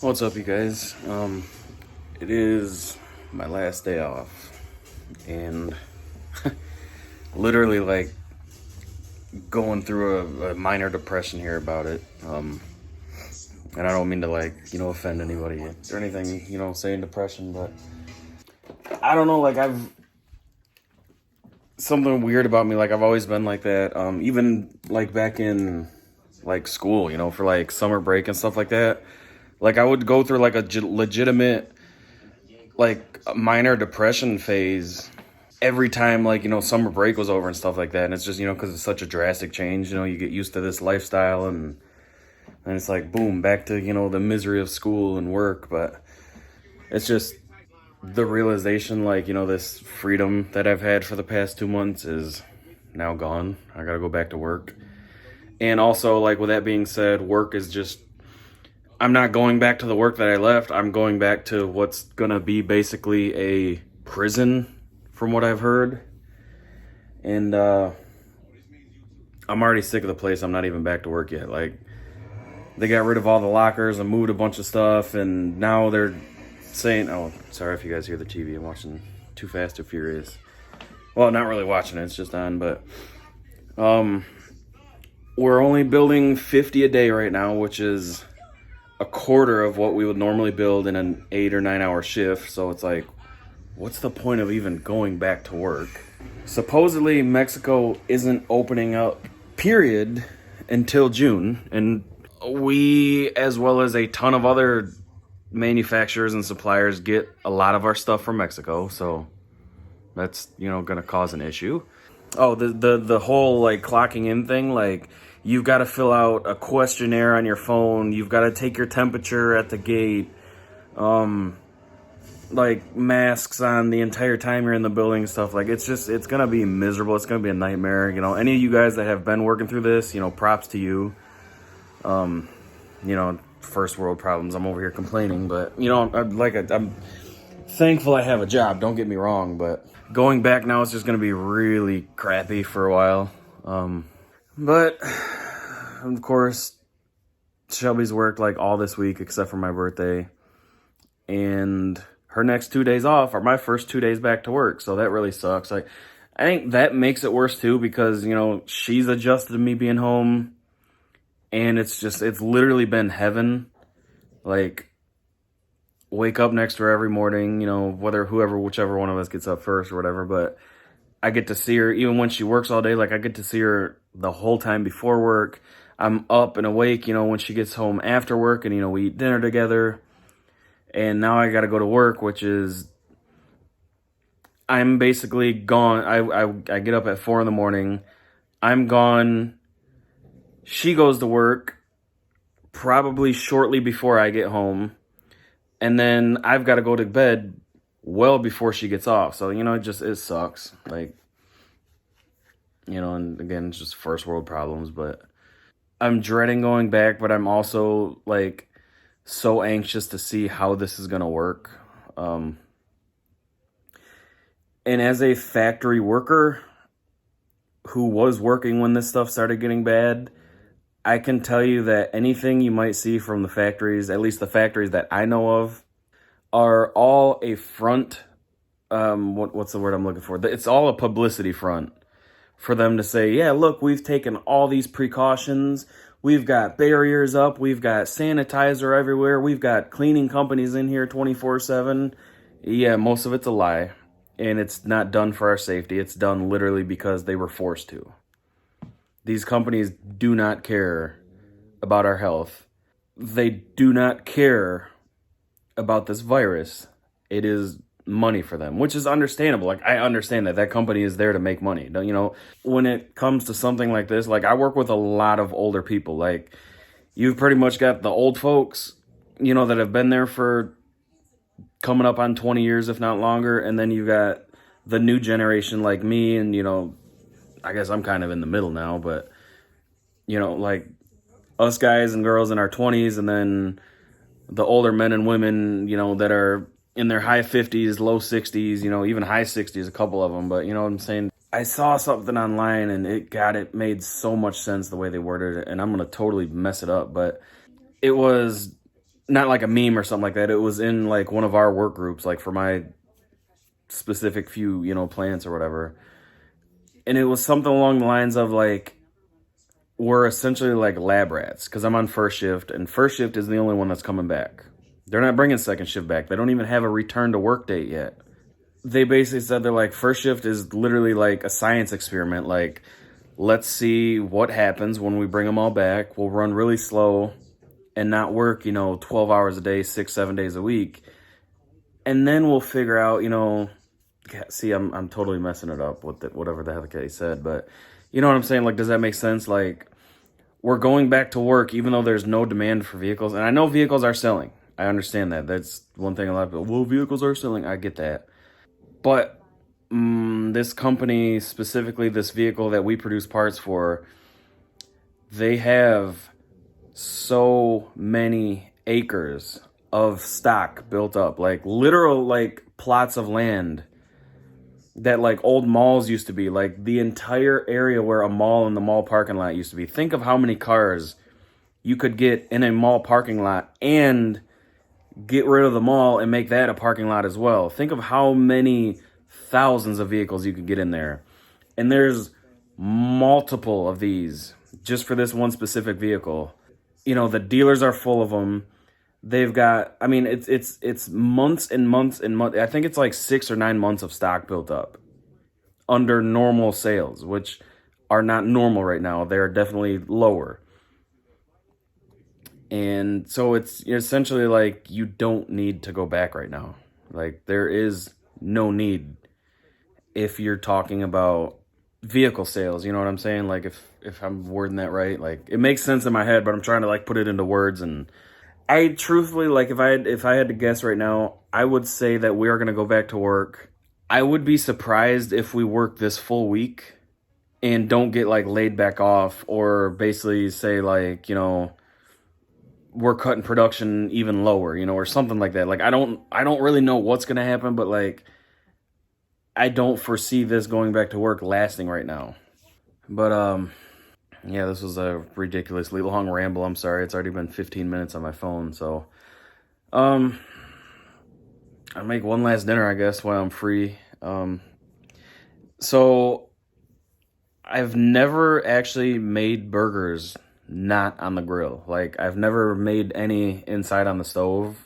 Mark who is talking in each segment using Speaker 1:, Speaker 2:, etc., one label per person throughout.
Speaker 1: What's up, you guys? It is my last day off, and literally like going through a minor depression here about it. And I don't mean to offend anybody or anything, saying depression, but I don't know, I've something weird about me. Like I've always been like that. Even like back in like school, for like summer break and stuff like that. Like I would go through like a legitimate like a minor depression phase every time summer break was over and stuff like that. And it's just because it's such a drastic change. You get used to this lifestyle, and it's like boom, back to the misery of school and work. But it's just the realization, this freedom that I've had for the past 2 months is now gone. I gotta go back to work. And also, like, with that being said, work is just, I'm not going back to the work that I left. I'm going back to what's gonna be basically a prison, from what I've heard. And I'm already sick of the place. I'm not even back to work yet. Like, they got rid of all the lockers and moved a bunch of stuff, and now they're saying, oh, sorry if you guys hear the TV. I'm watching Too Fast, Too Furious. Well, not really watching it. It's just on, but we're only building 50 a day right now, which is a quarter of what we would normally build in an 8 or 9 hour shift. So it's like, what's the point of even going back to work? Supposedly Mexico isn't opening up, period, until June. And we, as well as a ton of other manufacturers and suppliers, get a lot of our stuff from Mexico. So that's, going to cause an issue. Oh, the whole like clocking in thing, like you've got to fill out a questionnaire on your phone. You've got to take your temperature at the gate. Like masks on the entire time you're in the building and stuff. Like it's going to be miserable. It's going to be a nightmare. Any of you guys that have been working through this, props to you. First world problems. I'm over here complaining, but I'm thankful I have a job. Don't get me wrong, but going back now is just going to be really crappy for a while. But of course, Shelby's worked like all this week except for my birthday, and her next 2 days off are my first 2 days back to work. So that really sucks. Like, I think that makes it worse too, because, she's adjusted to me being home, and it's literally been heaven. Like, wake up next to her every morning, whichever one of us gets up first or whatever, but I get to see her even when she works all day. Like, I get to see her the whole time before work. I'm up and awake, when she gets home after work, and, we eat dinner together. And now I got to go to work, which is, I'm basically gone. I get up at 4 a.m. I'm gone. She goes to work probably shortly before I get home. And then I've got to go to bed well before she gets off. So, it sucks. Like, and again, it's just first world problems. But I'm dreading going back, but I'm also, like, so anxious to see how this is going to work. And as a factory worker who was working when this stuff started getting bad, I can tell you that anything you might see from the factories, at least the factories that I know of, are all a front. What's the word I'm looking for? It's all a publicity front for them to say, yeah, look, we've taken all these precautions. We've got barriers up. We've got sanitizer everywhere. We've got cleaning companies in here 24/7. Yeah, most of it's a lie. And it's not done for our safety. It's done literally because they were forced to. These companies do not care about our health. They do not care about this virus. It is money for them, which is understandable. Like, I understand that company is there to make money. When it comes to something like this, like, I work with a lot of older people. Like, you've pretty much got the old folks, that have been there for coming up on 20 years, if not longer. And then you've got the new generation like me. And, I guess I'm kind of in the middle now, but, like us guys and girls in our 20s, and then the older men and women, that are in their high 50s, low 60s, even high 60s, a couple of them. But you know what I'm saying? I saw something online, and it made so much sense the way they worded it, and I'm going to totally mess it up. But it was not like a meme or something like that. It was in like one of our work groups, like for my specific few, plants or whatever. And it was something along the lines of like, we're essentially like lab rats because I'm on first shift, and first shift is the only one that's coming back. They're not bringing second shift back. They don't even have a return to work date yet. They basically said they're like, first shift is literally like a science experiment. Like, let's see what happens when we bring them all back. We'll run really slow and not work, 12 hours a day, 6-7 days a week. And then we'll figure out, see, I'm totally messing it up with whatever the heck he said, but you know what I'm saying? Like, does that make sense? Like, we're going back to work even though there's no demand for vehicles. And I know vehicles are selling. I understand that. That's one thing a lot of people, well, vehicles are selling. I get that. But this company, specifically this vehicle that we produce parts for, they have so many acres of stock built up, like literal like plots of land that like old malls used to be, like the entire area where a mall and the mall parking lot used to be. Think of how many cars you could get in a mall parking lot and get rid of the mall and make that a parking lot as well. Think of how many thousands of vehicles you could get in there. And there's multiple of these just for this one specific vehicle. The dealers are full of them. They've got, I mean, it's months and months and months. I think it's like 6 or 9 months of stock built up under normal sales, which are not normal right now. They're definitely lower. And so it's essentially like you don't need to go back right now. Like, there is no need if you're talking about vehicle sales. You know what I'm saying? Like, if I'm wording that right, like, it makes sense in my head, but I'm trying to like put it into words. And I truthfully, like, if I had to guess right now, I would say that we are going to go back to work. I would be surprised if we work this full week and don't get like laid back off, or basically say like, we're cutting production even lower, or something like that. Like, I don't really know what's going to happen, but like, I don't foresee this going back to work lasting right now. But, yeah, this was a ridiculously long ramble. I'm sorry. It's already been 15 minutes on my phone. So, I'll make one last dinner, I guess, while I'm free. So I've never actually made burgers not on the grill. Like, I've never made any inside on the stove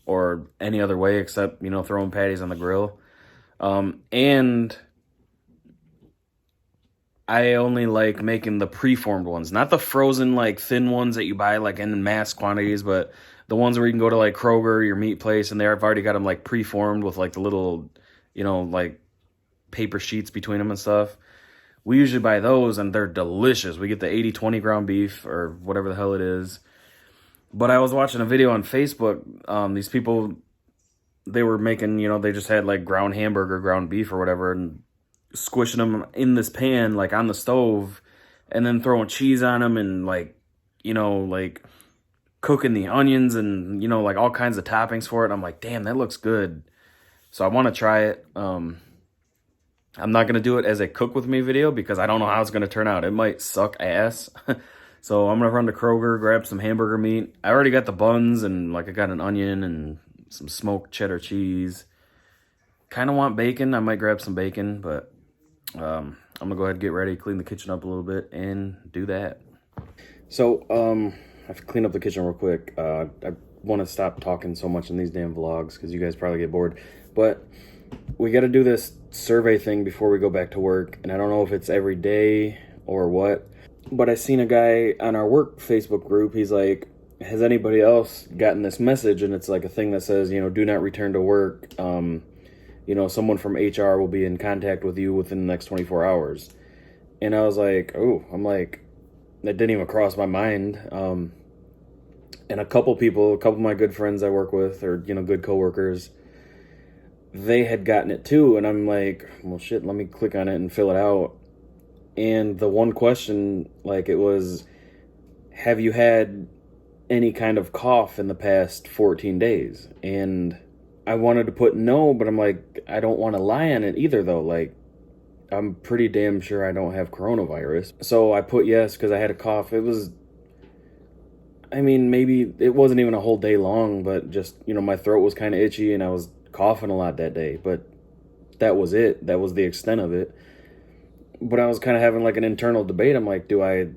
Speaker 1: or any other way except, throwing patties on the grill. And I only like making the preformed ones, not the frozen, like, thin ones that you buy, like, in mass quantities, but the ones where you can go to, like, Kroger, your meat place, and I've already got them, like, preformed with, like, the little, like, paper sheets between them and stuff. We usually buy those, and they're delicious. We get the 80-20 ground beef, or whatever the hell it is. But I was watching a video on Facebook. These people, they were making, they just had, like, ground hamburger, ground beef, or whatever, and squishing them in this pan, like, on the stove, and then throwing cheese on them, and, like, like, cooking the onions, and, like, all kinds of toppings for it. I'm like, damn, that looks good. So I want to try it. I'm not going to do it as a cook with me video because I don't know how it's going to turn out. It might suck ass. So I'm going to run to Kroger, grab some hamburger meat. I already got the buns, and like, I got an onion and some smoked cheddar cheese. Kind of want bacon. I might grab some bacon, but I'm going to go ahead and get ready, clean the kitchen up a little bit, and do that. So I have to clean up the kitchen real quick. I want to stop talking so much in these damn vlogs because you guys probably get bored. But we got to do this survey thing before we go back to work, and I don't know if it's every day or what, but I seen a guy on our work Facebook group. He's like, has anybody else gotten this message? And it's like a thing that says, do not return to work. Someone from HR will be in contact with you within the next 24 hours. And I was like, oh, I'm like, that didn't even cross my mind. And a couple of my good friends I work with, or, good coworkers, they had gotten it too. And I'm like, well, shit, let me click on it and fill it out. And the one question, like, it was, have you had any kind of cough in the past 14 days? And I wanted to put no, but I'm like, I don't want to lie on it either, though. Like, I'm pretty damn sure I don't have coronavirus. So I put yes because I had a cough. It was, I mean, maybe it wasn't even a whole day long, but just, my throat was kind of itchy and I was coughing a lot that day. But that was it. That was the extent of it. But I was kind of having like an internal debate. I'm like, do I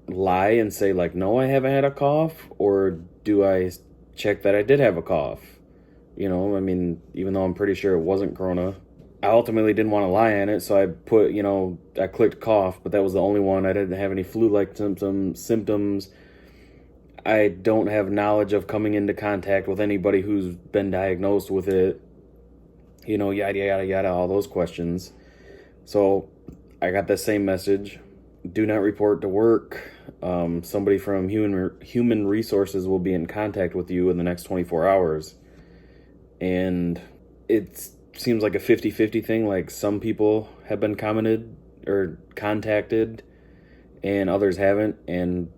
Speaker 1: lie and say like, no, I haven't had a cough? Or do I check that I did have a cough? I mean, even though I'm pretty sure it wasn't Corona, I ultimately didn't want to lie on it. So I put, I clicked cough, but that was the only one. I didn't have any flu-like symptoms. I don't have knowledge of coming into contact with anybody who's been diagnosed with it. Yada, yada, yada, all those questions. So I got that same message. Do not report to work. Somebody from human resources will be in contact with you in the next 24 hours. And it seems like a 50-50 thing. Like some people have been commented or contacted and others haven't. And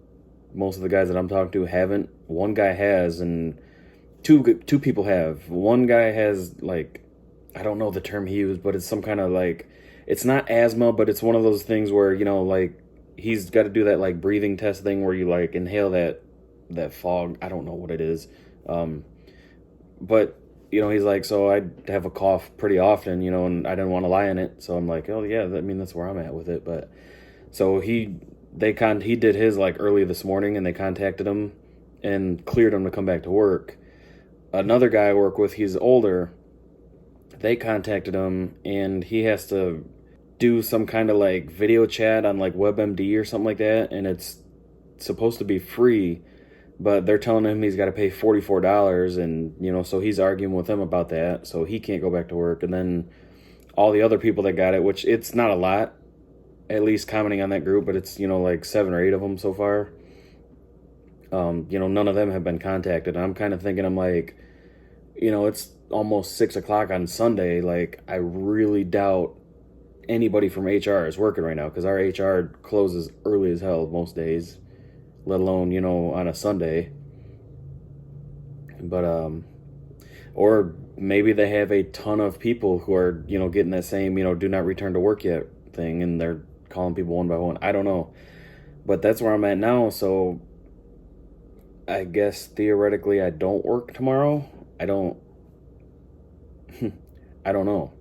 Speaker 1: most of the guys that I'm talking to haven't. One guy has, and two people have. One guy has, like, I don't know the term he used, but it's some kind of like, it's not asthma, but it's one of those things where, like, he's got to do that like breathing test thing where you like inhale that fog. I don't know what it is. But he's like, so I have a cough pretty often, and I didn't want to lie in it. So I'm like, oh yeah, I mean, that's where I'm at with it. But so he did his like early this morning, and they contacted him and cleared him to come back to work. Another guy I work with, he's older. They contacted him, and he has to do some kind of like video chat on like WebMD or something like that, and it's supposed to be free, but they're telling him he's got to pay $44, and so he's arguing with them about that, so he can't go back to work. And then all the other people that got it, which it's not a lot, at least commenting on that group, but it's like 7 or 8 of them so far. None of them have been contacted. And I'm kind of thinking, I'm like, it's almost 6 o'clock on Sunday. Like, I really doubt anybody from HR is working right now, because our HR closes early as hell most days, let alone on a Sunday. But or maybe they have a ton of people who are getting that same do not return to work yet thing, and they're calling people one by one. I don't know, but that's where I'm at now. So I guess theoretically I don't work tomorrow. I don't know.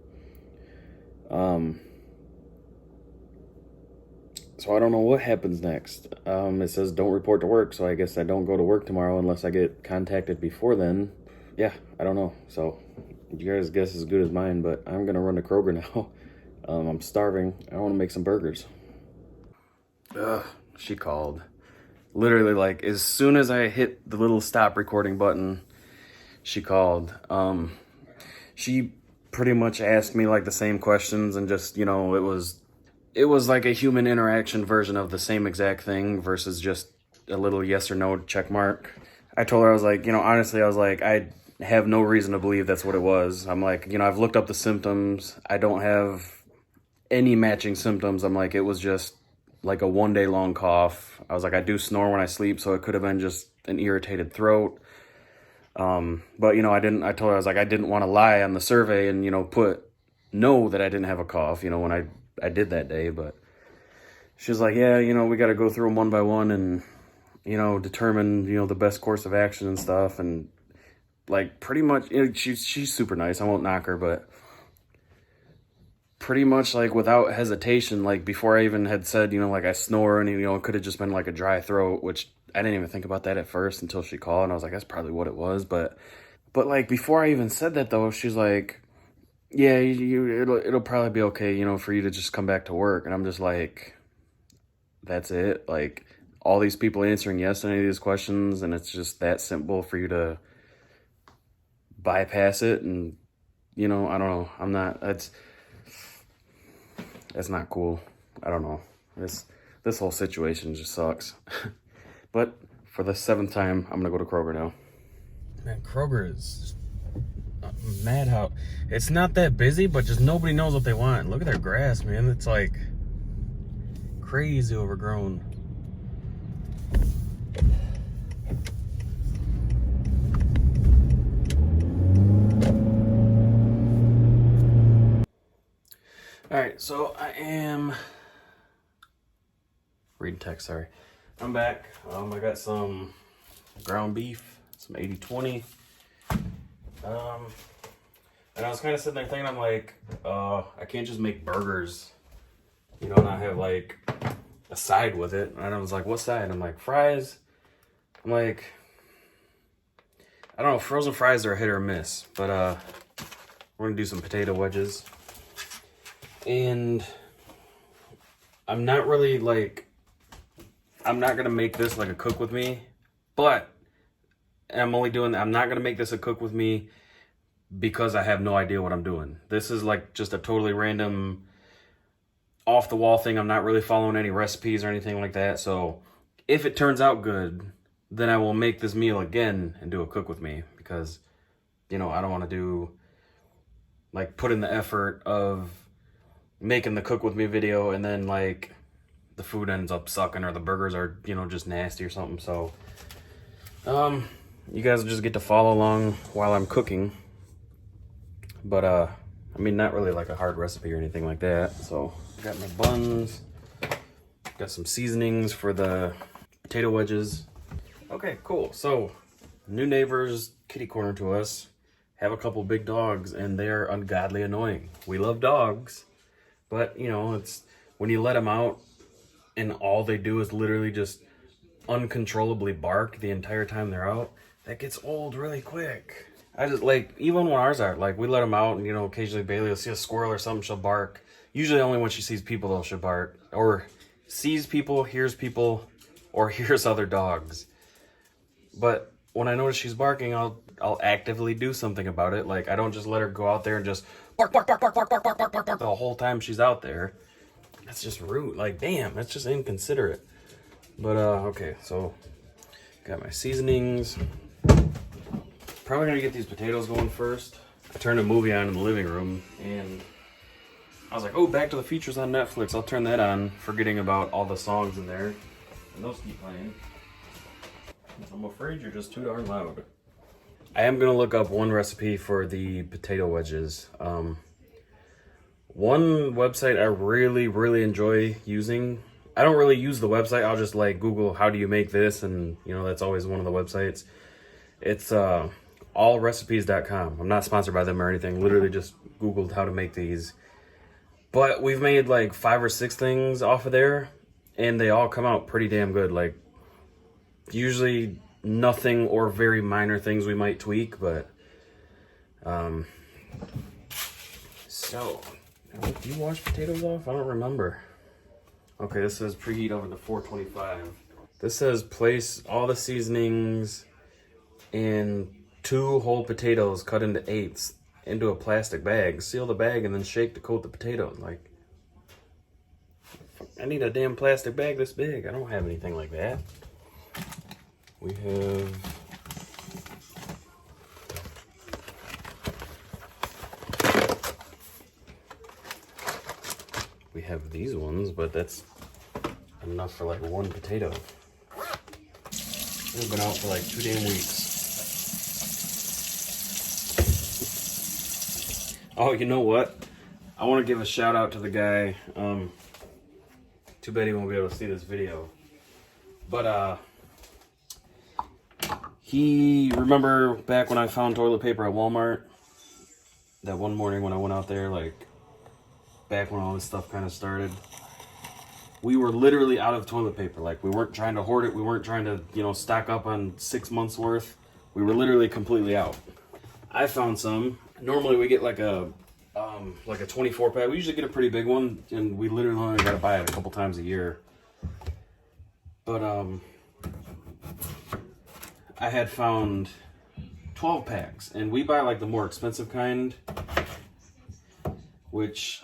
Speaker 1: So I don't know what happens next. It says don't report to work, so I guess I don't go to work tomorrow unless I get contacted before then. Yeah, I don't know. So you guys' guess is as good as mine, but I'm going to run to Kroger now. I'm starving. I want to make some burgers. She called. Literally, like, as soon as I hit the little stop recording button, she called. She pretty much asked me, like, the same questions, and just, it was like a human interaction version of the same exact thing versus just a little yes or no check mark. I told her, I was like, honestly, I was like, I have no reason to believe that's what it was. I'm like, I've looked up the symptoms. I don't have any matching symptoms. I'm like, it was just like a 1 day long cough. I was like, I do snore when I sleep, so it could have been just an irritated throat. But I told her, I was like, I didn't want to lie on the survey and, put no that I didn't have a cough, when I did that day. But she's like, yeah, we got to go through them one by one and, determine, the best course of action and stuff. And like, pretty much, she's super nice. I won't knock her, but pretty much like without hesitation, like before I even had said, like I snore and, it could have just been like a dry throat, which I didn't even think about that at first until she called, and I was like, that's probably what it was. But like before I even said that though, she's like, yeah, it'll probably be okay, for you to just come back to work. And I'm just like, that's it? Like, all these people answering yes to any of these questions, and it's just that simple for you to bypass it? And, I don't know. I'm not, that's not cool. I don't know. This whole situation just sucks. But for the 7th time, I'm going to go to Kroger now. Man, Kroger is madhouse. It's not that busy, but just nobody knows what they want. Look at their grass, man. It's like crazy overgrown. All right, so I am reading text. Sorry, I'm back. I got some ground beef, some 80/20. And I was kind of sitting there thinking, I'm like, I can't just make burgers, you know, not have like a side with it. And I was like, what side? I'm like, fries. I'm like, I don't know, frozen fries are a hit or miss, but we're gonna do some potato wedges. And I'm not really like, I'm not gonna make this like a cook with me, but I'm only doing, I'm not gonna make this a cook with me because I have no idea what I'm doing. This is like just a totally random off the wall thing. I'm not really following any recipes or anything like that. So if it turns out good, then I will make this meal again and do a cook with me, because, you know, I don't want to do like put in the effort of making the cook with me video and then like the food ends up sucking or the burgers are, you know, just nasty or something. So you guys will just get to follow along while I'm cooking. But I mean, not really like a hard recipe or anything like that. So got my buns, got some seasonings for the potato wedges. Okay, cool. So new neighbors kitty corner to us have a couple big dogs, and they're ungodly annoying. We love dogs, but you know, it's when you let them out and all they do is literally just uncontrollably bark the entire time they're out, that gets old really quick. I just like, even when ours are, like, we let them out and, you know, occasionally Bailey will see a squirrel or something, she'll bark. Usually only when she sees people, though, she'll bark. Or sees people, or hears other dogs. But when I notice she's barking, I'll actively do something about it. Like, I don't just let her go out there and just bark, bark, bark, bark, bark, bark, bark, bark, bark, bark the whole time she's out there. That's just rude. Like, damn, that's just inconsiderate. But, okay, so got my seasonings. Probably gonna get these potatoes going first. I turned a movie on in the living room and I was like, oh, Back to the Future's on Netflix. I'll turn that on, forgetting about all the songs in there. And those keep playing. I'm afraid you're just too darn loud. I am gonna look up one recipe for the potato wedges. One website I really, really enjoy using. I don't really use the website. I'll just like Google how do you make this, and you know, that's always one of the websites. It's allrecipes.com. I'm not sponsored by them or anything. Literally just Googled how to make these. But we've made like 5 or 6 things off of there, and they all come out pretty damn good. Like, usually nothing or very minor things we might tweak, but so, do you wash potatoes off? I don't remember. Okay, this says preheat oven to 425. This says place all the seasonings in 2 whole potatoes cut into 8ths into a plastic bag. Seal the bag and then shake to coat the potatoes. Like, I need a damn plastic bag this big. I don't have anything like that. We have these ones, but that's enough for like 1 potato. We've been out for like 2 damn weeks. Oh, you know what? I want to give a shout out to the guy. Too bad he won't be able to see this video. But he, remember back when I found toilet paper at Walmart? That one morning when I went out there, like back when all this stuff kind of started. We were literally out of toilet paper. Like, we weren't trying to hoard it. We weren't trying to, you know, stock up on 6 months worth. We were literally completely out. I found some. Normally we get like a 24 pack. We usually get a pretty big one, and we literally only gotta buy it a couple times a year. But I had found 12 packs, and we buy like the more expensive kind, which,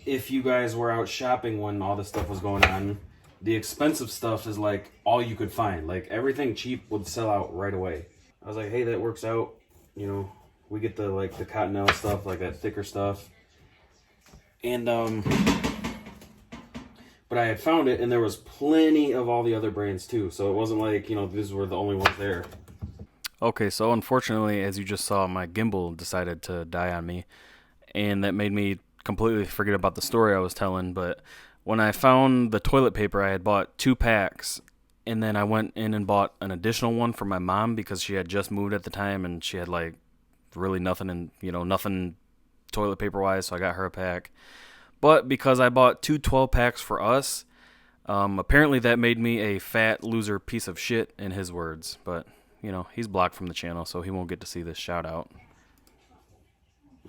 Speaker 1: if you guys were out shopping when all this stuff was going on, the expensive stuff is like all you could find. Like, everything cheap would sell out right away. I was like, hey, that works out. You know, we get the like the Cottonelle stuff, like that thicker stuff. And but I had found it, and there was plenty of all the other brands too. So it wasn't like, you know, these were the only ones there. Okay, so unfortunately, as you just saw, my gimbal decided to die on me, and that made me completely forget about the story I was telling. But when I found the toilet paper, I had bought 2 packs, And then I went in and bought an additional one for my mom because she had just moved at the time and she had like really nothing and nothing toilet paper wise, so I got her a pack. But because I bought two 12 packs for us, apparently that made me a fat loser piece of shit in his words. But he's blocked from the channel, so he won't get to see this shout out.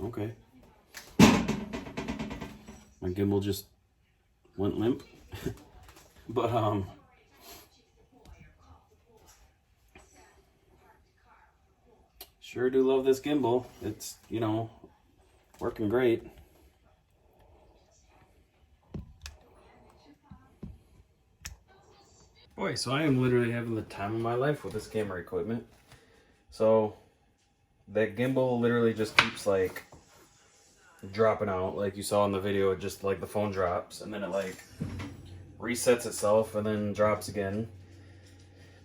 Speaker 1: Okay. My gimbal just went limp. But sure do love this gimbal. It's, working great. Boy, so I am literally having the time of my life with this camera equipment. So that gimbal literally just keeps like dropping out, like you saw in the video. It just like the phone drops and then it like resets itself and then drops again.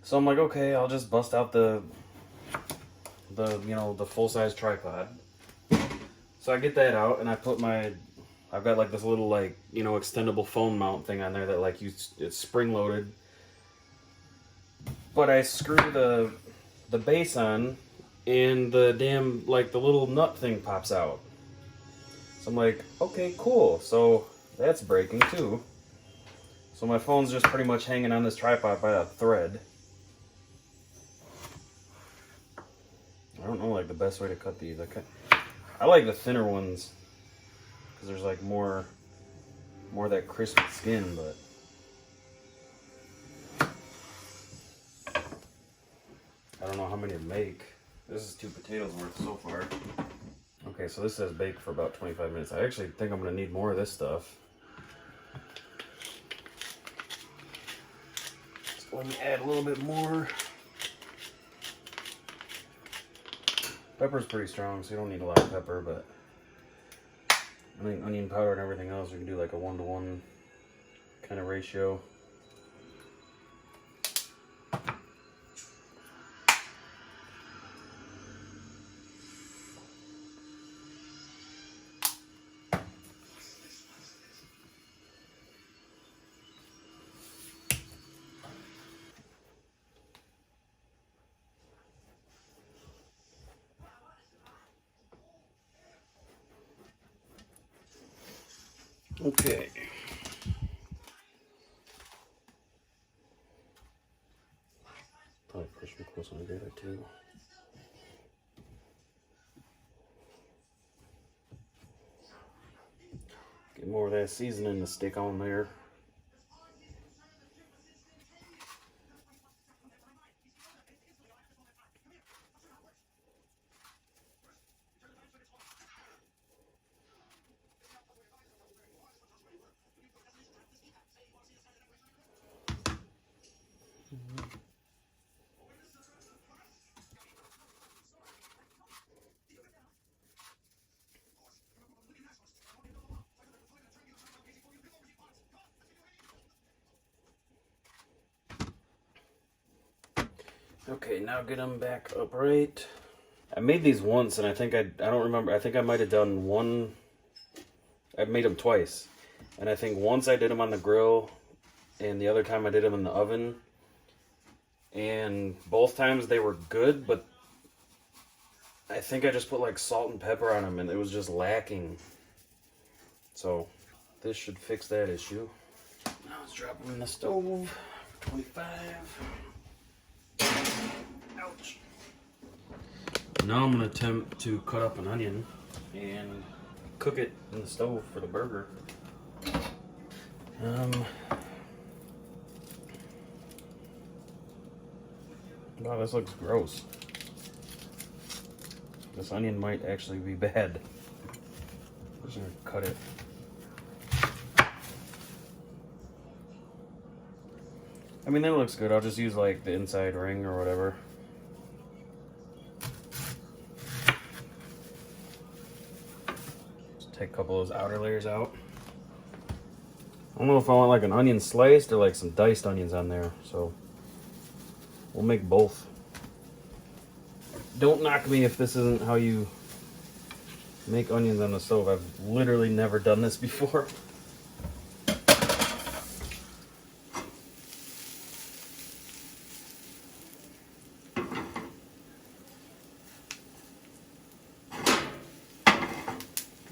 Speaker 1: So I'm like, okay, I'll just bust out the full-size tripod. So I get that out and I put I've got like this little like extendable phone mount thing on there that like it's spring loaded. But I screw the base on and the damn like the little nut thing pops out. So I'm like, okay, cool. So that's breaking too. So my phone's just pretty much hanging on this tripod by a thread. I don't know like the best way to cut these. I like the thinner ones because there's like more of that crisp skin, but I don't know how many to make. This is 2 potatoes worth so far. Okay, so this says bake for about 25 minutes. I actually think I'm going to need more of this stuff. So let me add a little bit more. Pepper's pretty strong, so you don't need a lot of pepper, but I think onion powder and everything else, we can do like a 1-to-1 kind of ratio. Okay. Probably push me close on together too. Get more of that seasoning to stick on there. Okay, now get them back upright. I made these once, and I don't remember. I think I might have done one. I've made them twice, and I think once I did them on the grill, and the other time I did them in the oven. And both times they were good, but I think I just put like salt and pepper on them, and it was just lacking. So this should fix that issue. Now let's drop them in the stove. 25. Ouch. Now I'm going to attempt to cut up an onion and cook it in the stove for the burger. Wow, this looks gross. This onion might actually be bad. I'm just going to cut it. I mean, that looks good. I'll just use like the inside ring or whatever. Just take a couple of those outer layers out. I don't know if I want like an onion sliced or like some diced onions on there, so we'll make both. Don't knock me if this isn't how you make onions on the stove. I've literally never done this before.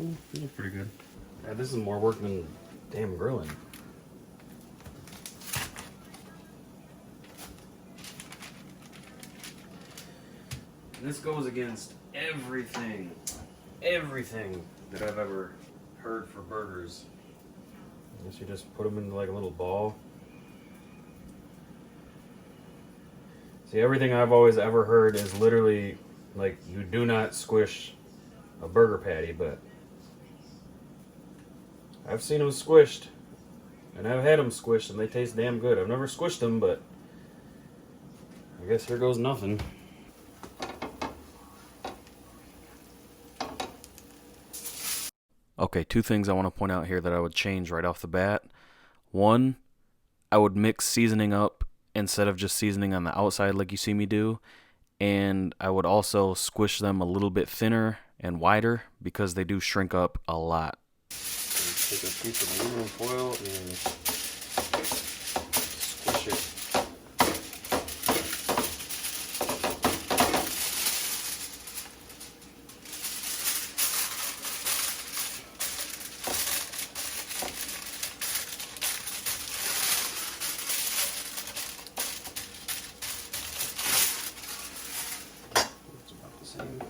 Speaker 1: That's pretty good. Yeah, this is more work than damn grilling. And this goes against everything that I've ever heard for burgers. I guess you just put them in like a little ball. See, everything I've always ever heard is literally like you do not squish a burger patty, but I've seen them squished, and I've had them squished, and they taste damn good. I've never squished them, but I guess here goes nothing. Okay, two things I want to point out here that I would change right off the bat. One, I would mix seasoning up instead of just seasoning on the outside like you see me do. And I would also squish them a little bit thinner and wider because they do shrink up a lot. Take a piece of aluminum foil and squish it. It's about the same.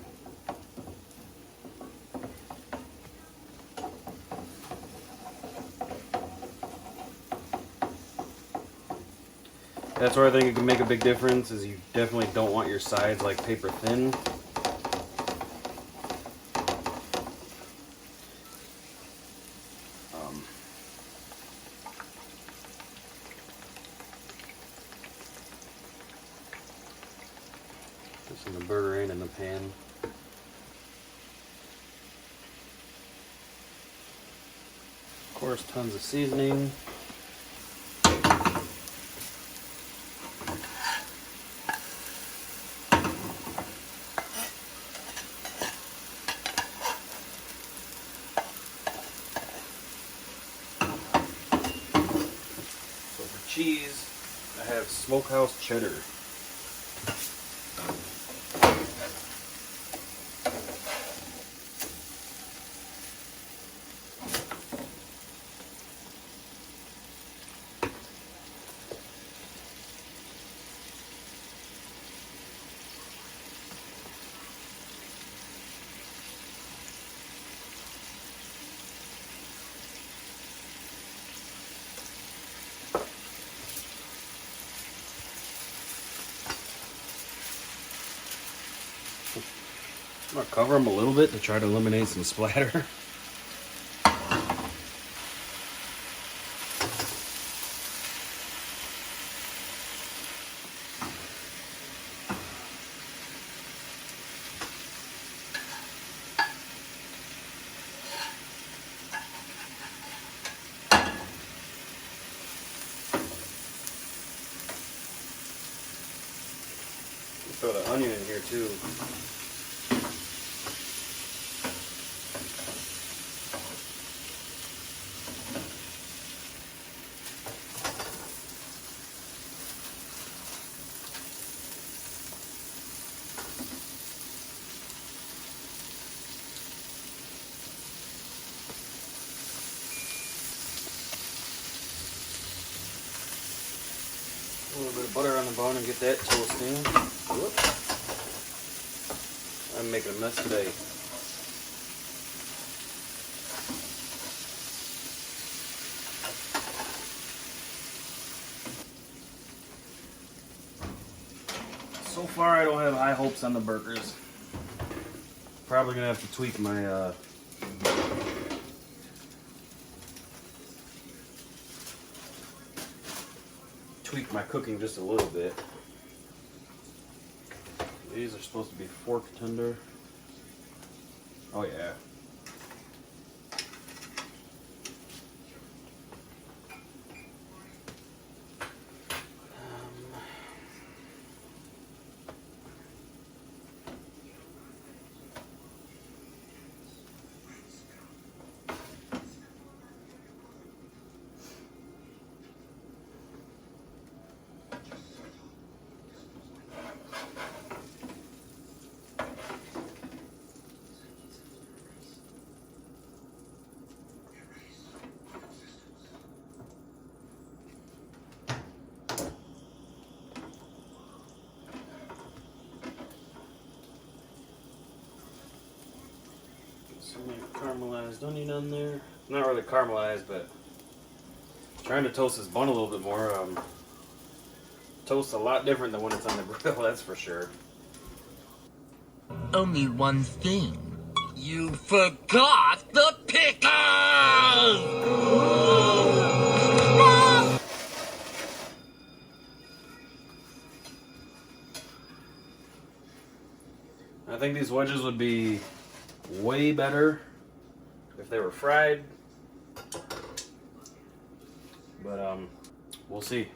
Speaker 1: That's where I think it can make a big difference, is you definitely don't want your sides like paper thin. Just in the burger and in the pan. Of course, tons of seasoning. Cheese, I have smokehouse cheddar. I'm going to cover them a little bit to try to eliminate some splatter. Throw the onion in here too. A little bit of butter on the bone and get that toasting. Whoop. I'm making a mess today. So far I don't have high hopes on the burgers. Probably gonna have to tweak my cooking just a little bit. These are supposed to be fork tender. Oh yeah. Some caramelized onion on there. Not really caramelized, but trying to toast this bun a little bit more. Toast's a lot different than when it's on the grill, that's for sure.
Speaker 2: Only one thing. You forgot the pickles!
Speaker 1: I think these wedges would be way better if they were fried. But we'll see.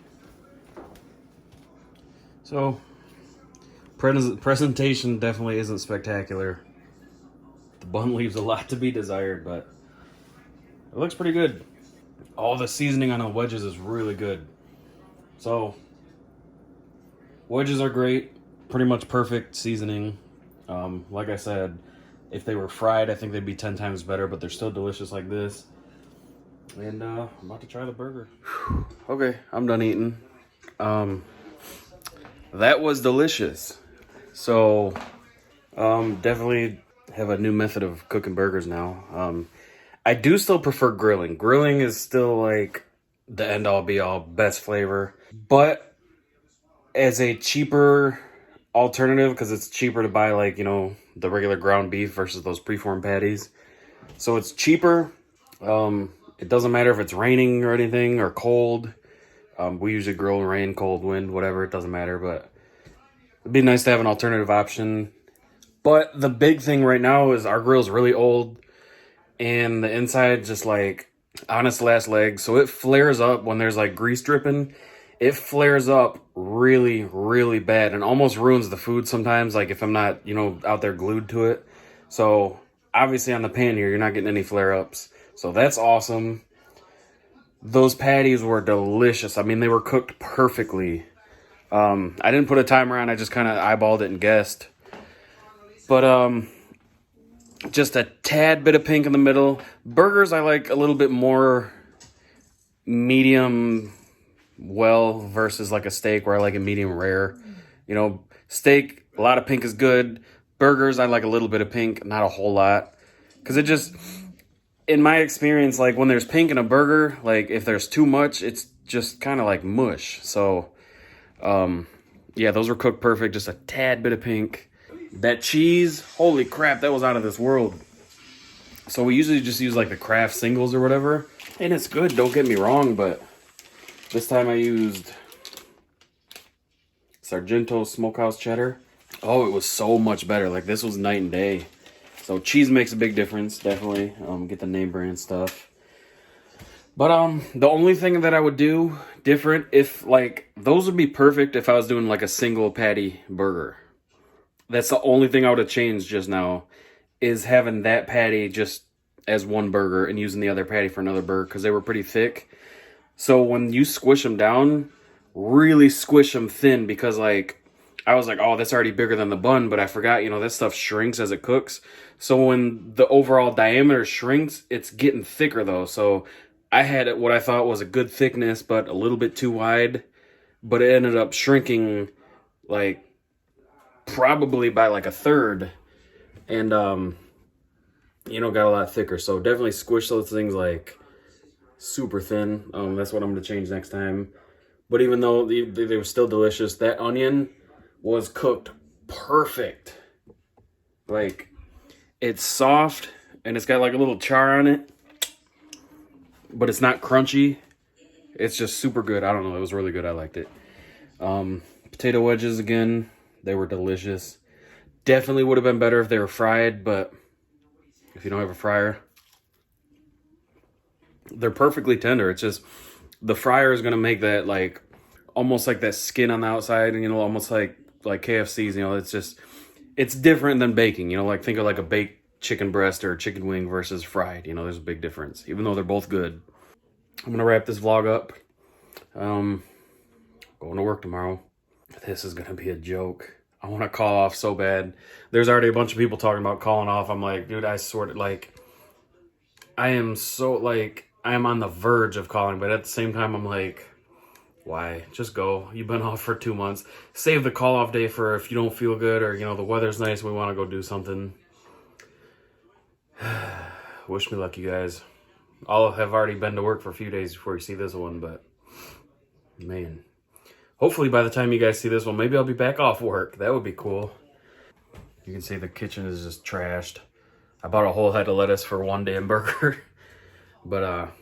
Speaker 1: So presentation definitely isn't spectacular. The bun leaves a lot to be desired, but it looks pretty good. All the seasoning on the wedges is really good. So wedges are great, pretty much perfect seasoning. Like I said, if they were fried, I think they'd be 10 times better, but they're still delicious like this. And I'm about to try the burger. Okay, I'm done eating. That was delicious. So definitely have a new method of cooking burgers now. I do still prefer grilling. Grilling is still like the end all be all, best flavor. But as a cheaper alternative, because it's cheaper to buy like, you know, the regular ground beef versus those preformed patties. So it's cheaper. It doesn't matter if it's raining or anything or cold. We usually grill rain, cold, wind, whatever. It doesn't matter, but it'd be nice to have an alternative option. But the big thing right now is our grill's really old and the inside just like on its last leg. So it flares up when there's like grease dripping. It flares up really, really bad and almost ruins the food sometimes. Like if I'm not, you know, out there glued to it. So obviously on the pan here, you're not getting any flare ups. So that's awesome. Those patties were delicious. I mean, they were cooked perfectly. I didn't put a timer on. I just kind of eyeballed it and guessed. But just a tad bit of pink in the middle. Burgers, I like a little bit more medium well versus like a steak where I like a medium rare. You know, steak, a lot of pink is good. Burgers, I like a little bit of pink, not a whole lot. Because it just, in my experience, like when there's pink in a burger, like if there's too much, it's just kind of like mush. So, yeah, those were cooked perfect. Just a tad bit of pink. That cheese, holy crap, that was out of this world. So we usually just use like the Kraft singles or whatever. And it's good, don't get me wrong, but this time I used Sargento Smokehouse Cheddar. Oh, it was so much better. Like this was night and day. So cheese makes a big difference, definitely. Get the name brand stuff. But the only thing that I would do different, if like those would be perfect if I was doing like a single patty burger. That's the only thing I would have changed just now, is having that patty just as one burger and using the other patty for another burger because they were pretty thick. So when you squish them down, really squish them thin because like I was like, oh, that's already bigger than the bun, but I forgot, you know, that stuff shrinks as it cooks. So when the overall diameter shrinks, it's getting thicker though. So I had what I thought was a good thickness, but a little bit too wide, but it ended up shrinking like probably by like a third, and you know, got a lot thicker. So definitely squish those things like super thin. That's what I'm gonna change next time. But even though they were still delicious, that onion was cooked perfect. Like it's soft and it's got like a little char on it, but it's not crunchy. It's just super good. I don't know, it was really good. I liked it. Potato wedges again, they were delicious. Definitely would have been better if they were fried, but if you don't have a fryer, they're perfectly tender. It's just the fryer is gonna make that like almost like that skin on the outside, and you know, almost like KFC's. You know, it's just, it's different than baking. You know, like think of like a baked chicken breast or chicken wing versus fried. You know, there's a big difference, even though they're both good. I'm gonna wrap this vlog up. Going to work tomorrow. This is gonna be a joke. I want to call off so bad. There's already a bunch of people talking about calling off. I'm like, dude, I sort of like, I am so like, I am on the verge of calling, but at the same time, I'm like, why? Just go. You've been off for 2 months. Save the call off day for if you don't feel good or, you know, the weather's nice and we want to go do something. Wish me luck, you guys. I'll have already been to work for a few days before you see this one, but man. Hopefully by the time you guys see this one, maybe I'll be back off work. That would be cool. You can see the kitchen is just trashed. I bought a whole head of lettuce for one damn burger. But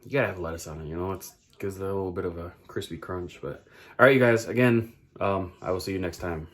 Speaker 1: you gotta have lettuce on it, you know? It gives it a little bit of a crispy crunch. But all right, you guys, again, I will see you next time.